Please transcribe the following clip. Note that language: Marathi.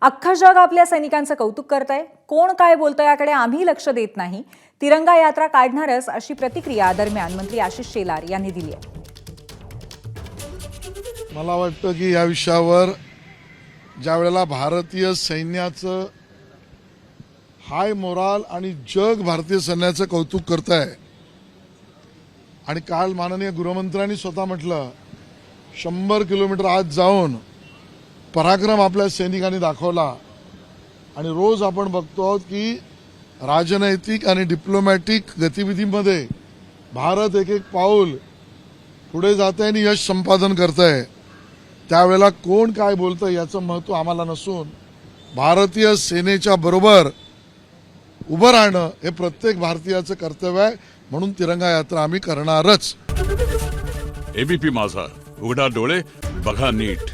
अख्खं जग आपल्या सैनिकांचं कौतुक करतंय. कोण काय बोलतंय याकडे आम्ही लक्ष देत नाही. तिरंगा यात्रा काढणारच अशी प्रतिक्रिया दरम्यान मंत्री आशिष शेलार यांनी दिली आहे. मला वाटतं की या विषयावर ज्या वेळेला भारतीय सैन्याचं हाय मोराल आणि जग भारतीय सैन्याचं कौतुक करत आहे आणि काल माननीय गृहमंत्र्यांनी स्वतः म्हटलं 100 किलोमीटर आत जाऊन पराक्रम आपल्या सैनिकांनी दाखवला आणि रोज आपण बघतो आहोत की राजनैतिक आणि डिप्लोमॅटिक गतिविधीमध्ये भारत एक एक पाऊल पुढे जात आहे आणि यश संपादन करत आहे. त्यावेळेला कोण काय बोलतं याचं महत्त्व आम्हाला नसून भारतीय सेनेच्या बरोबर उभं राहणं हे प्रत्येक भारतीयाचं कर्तव्य आहे. म्हणून तिरंगा यात्रा आम्ही करणारच. एबीपी माझा, उघडा डोळे बघा नीट.